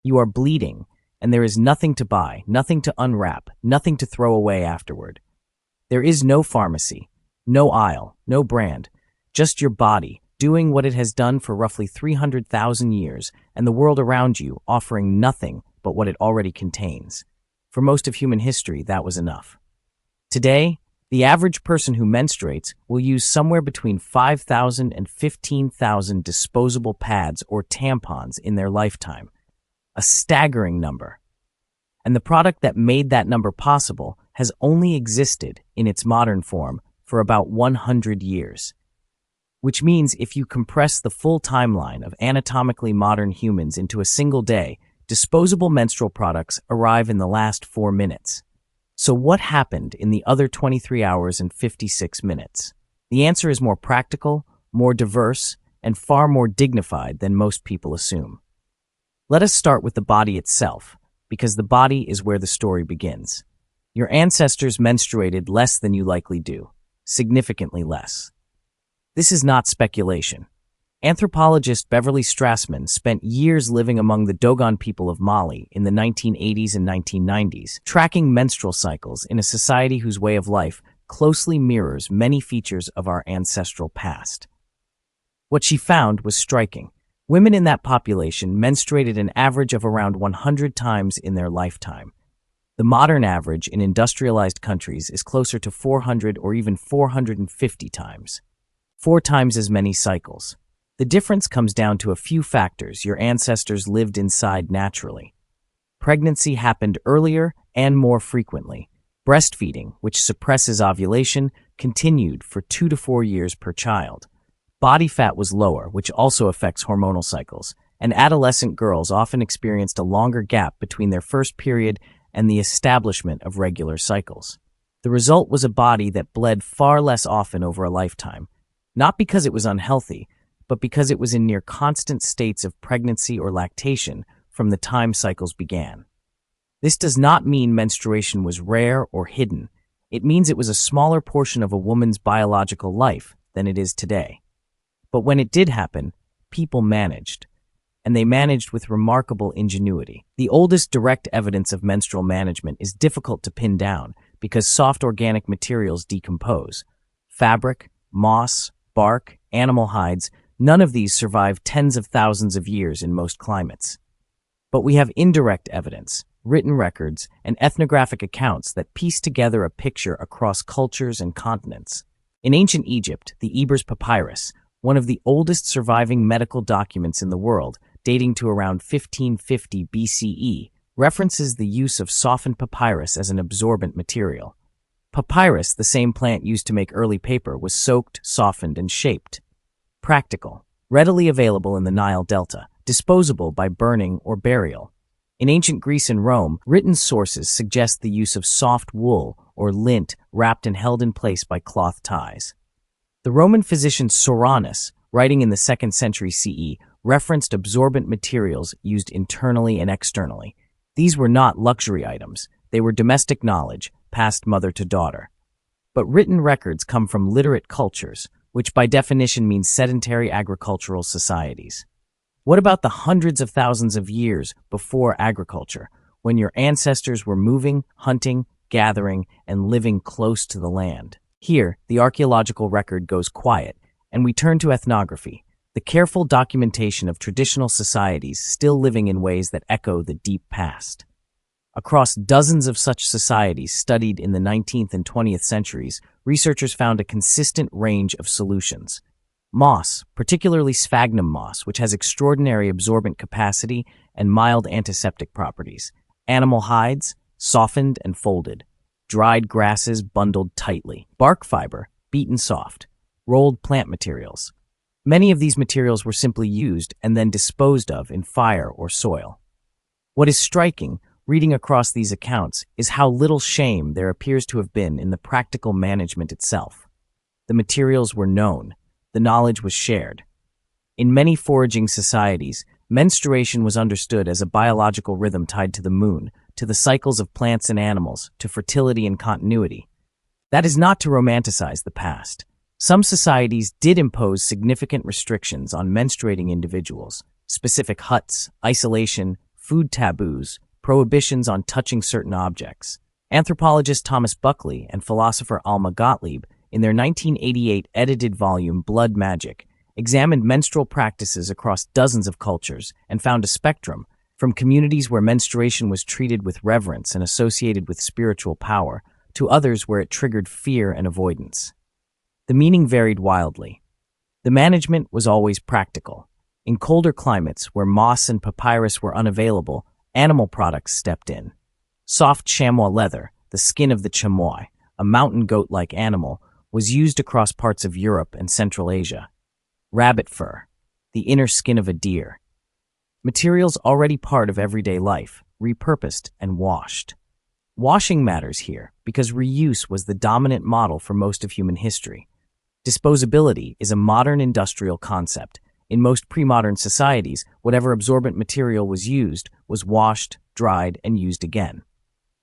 You are bleeding, and there is nothing to buy, nothing to unwrap, nothing to throw away afterward. There is no pharmacy, no aisle, no brand, just your body doing what it has done for roughly 300,000 years, and the world around you offering nothing but what it already contains. For most of human history, that was enough. Today, the average person who menstruates will use somewhere between 5,000 and 15,000 disposable pads or tampons in their lifetime. A staggering number. And the product that made that number possible has only existed in its modern form for about 100 years. Which means if you compress the full timeline of anatomically modern humans into a single day, disposable menstrual products arrive in the last 4 minutes. So what happened in the other 23 hours and 56 minutes? The answer is more practical, more diverse, and far more dignified than most people assume. Let us start with the body itself, because the body is where the story begins. Your ancestors menstruated less than you likely do, significantly less. This is not speculation. Anthropologist Beverly Strassmann spent years living among the Dogon people of Mali in the 1980s and 1990s, tracking menstrual cycles in a society whose way of life closely mirrors many features of our ancestral past. What she found was striking. Women in that population menstruated an average of around 100 times in their lifetime. The modern average in industrialized countries is closer to 400 or even 450 times. 4 times as many cycles. The difference comes down to a few factors your ancestors lived inside naturally. Pregnancy happened earlier and more frequently. Breastfeeding, which suppresses ovulation, continued for 2 to 4 years per child. Body fat was lower, which also affects hormonal cycles, and adolescent girls often experienced a longer gap between their first period and the establishment of regular cycles. The result was a body that bled far less often over a lifetime, not because it was unhealthy, but because it was in near constant states of pregnancy or lactation from the time cycles began. This does not mean menstruation was rare or hidden. It means it was a smaller portion of a woman's biological life than it is today. But when it did happen, people managed, and they managed with remarkable ingenuity. The oldest direct evidence of menstrual management is difficult to pin down because soft organic materials decompose. Fabric, moss, bark, animal hides, none of these survive tens of thousands of years in most climates. But we have indirect evidence, written records, and ethnographic accounts that piece together a picture across cultures and continents. In ancient Egypt, the Ebers Papyrus, one of the oldest surviving medical documents in the world, dating to around 1550 BCE, references the use of softened papyrus as an absorbent material. Papyrus, the same plant used to make early paper, was soaked, softened, and shaped. Practical, readily available in the Nile Delta, disposable by burning or burial. In ancient Greece and Rome, written sources suggest the use of soft wool or lint wrapped and held in place by cloth ties. The Roman physician Soranus, writing in the 2nd century CE, referenced absorbent materials used internally and externally. These were not luxury items. They were domestic knowledge, passed mother to daughter. But written records come from literate cultures, which by definition means sedentary agricultural societies. What about the hundreds of thousands of years before agriculture, when your ancestors were moving, hunting, gathering, and living close to the land? Here, the archaeological record goes quiet, and we turn to ethnography, the careful documentation of traditional societies still living in ways that echo the deep past. Across dozens of such societies studied in the 19th and 20th centuries, researchers found a consistent range of solutions. Moss, particularly sphagnum moss, which has extraordinary absorbent capacity and mild antiseptic properties. Animal hides, softened and folded. Dried grasses bundled tightly. Bark fiber, beaten soft. Rolled plant materials. Many of these materials were simply used and then disposed of in fire or soil. What is striking, reading across these accounts, is how little shame there appears to have been in the practical management itself. The materials were known. The knowledge was shared. In many foraging societies, menstruation was understood as a biological rhythm tied to the moon, to the cycles of plants and animals, to fertility and continuity. That is not to romanticize the past. Some societies did impose significant restrictions on menstruating individuals, specific huts, isolation, food taboos, prohibitions on touching certain objects. Anthropologist Thomas Buckley and philosopher Alma Gottlieb, in their 1988 edited volume Blood Magic, examined menstrual practices across dozens of cultures and found a spectrum, from communities where menstruation was treated with reverence and associated with spiritual power, to others where it triggered fear and avoidance. The meaning varied wildly. The management was always practical. In colder climates, where moss and papyrus were unavailable, animal products stepped in. Soft chamois leather, the skin of the chamois, a mountain goat-like animal, was used across parts of Europe and Central Asia. Rabbit fur, the inner skin of a deer. Materials already part of everyday life, repurposed and washed. Washing matters here because reuse was the dominant model for most of human history. Disposability is a modern industrial concept. In most pre-modern societies, whatever absorbent material was used was washed, dried, and used again.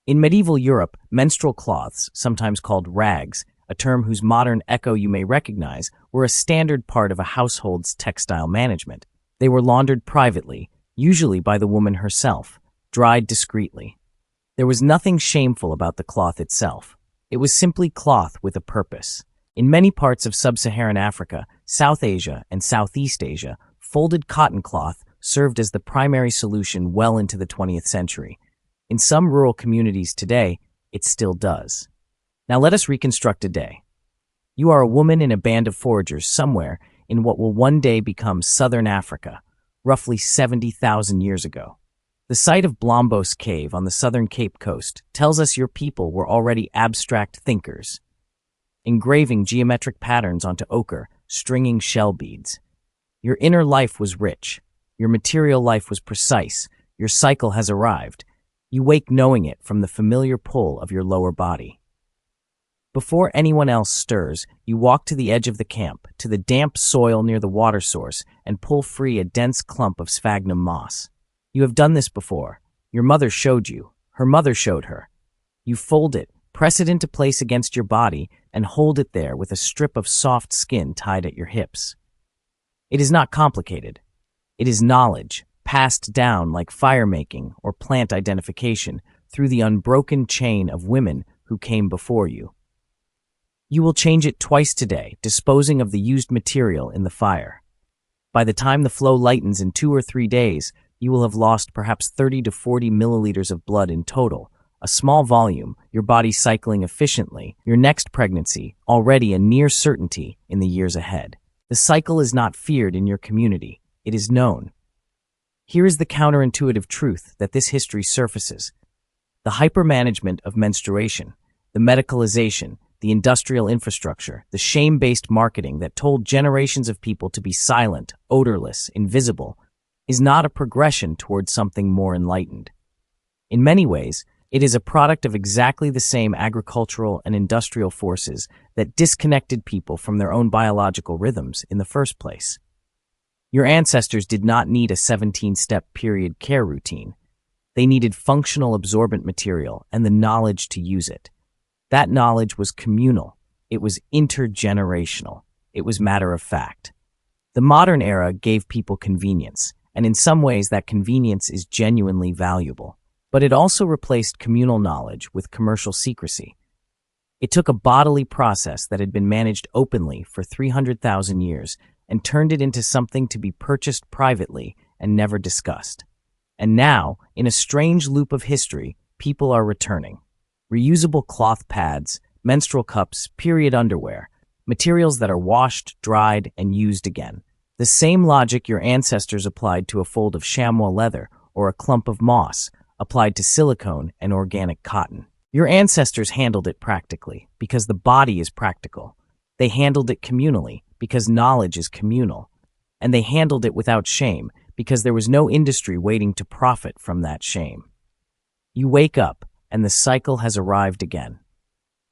In medieval Europe, menstrual cloths, sometimes called rags, a term whose modern echo you may recognize, were a standard part of a household's textile management. They were laundered privately, usually by the woman herself, dried discreetly. There was nothing shameful about the cloth itself. It was simply cloth with a purpose. In many parts of sub-Saharan Africa, South Asia, and Southeast Asia, folded cotton cloth served as the primary solution well into the 20th century. In some rural communities today, it still does. Now let us reconstruct a day. You are a woman in a band of foragers somewhere in what will one day become southern Africa, roughly 70,000 years ago. The site of Blombos Cave on the southern Cape Coast tells us your people were already abstract thinkers, engraving geometric patterns onto ochre, stringing shell beads. Your inner life was rich. Your material life was precise. Your cycle has arrived. You wake knowing it from the familiar pull of your lower body. Before anyone else stirs, you walk to the edge of the camp, to the damp soil near the water source, and pull free a dense clump of sphagnum moss. You have done this before. Your mother showed you. Her mother showed her. You fold it, press it into place against your body, and hold it there with a strip of soft skin tied at your hips. It is not complicated. It is knowledge, passed down like fire-making or plant identification through the unbroken chain of women who came before you. You will change it twice today, disposing of the used material in the fire. By the time the flow lightens in 2 or 3 days, you will have lost perhaps 30 to 40 milliliters of blood in total, a small volume, your body cycling efficiently, your next pregnancy already a near certainty in the years ahead. The cycle is not feared in your community, it is known. Here is the counterintuitive truth that this history surfaces. The hypermanagement of menstruation, the medicalization, the industrial infrastructure, the shame-based marketing that told generations of people to be silent, odorless, invisible, is not a progression towards something more enlightened. In many ways, it is a product of exactly the same agricultural and industrial forces that disconnected people from their own biological rhythms in the first place. Your ancestors did not need a 17-step period care routine. They needed functional absorbent material and the knowledge to use it. That knowledge was communal. It was intergenerational. It was matter of fact. The modern era gave people convenience, and in some ways that convenience is genuinely valuable. But it also replaced communal knowledge with commercial secrecy. It took a bodily process that had been managed openly for 300,000 years and turned it into something to be purchased privately and never discussed. And now, in a strange loop of history, people are returning. Reusable cloth pads, menstrual cups, period underwear, materials that are washed, dried, and used again. The same logic your ancestors applied to a fold of chamois leather or a clump of moss applied to silicone and organic cotton. Your ancestors handled it practically because the body is practical. They handled it communally because knowledge is communal. And they handled it without shame because there was no industry waiting to profit from that shame. You wake up, and the cycle has arrived again.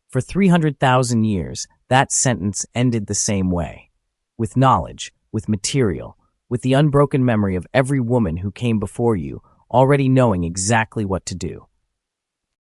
For 300,000 years, that sentence ended the same way. With knowledge, with material, with the unbroken memory of every woman who came before you, already knowing exactly what to do.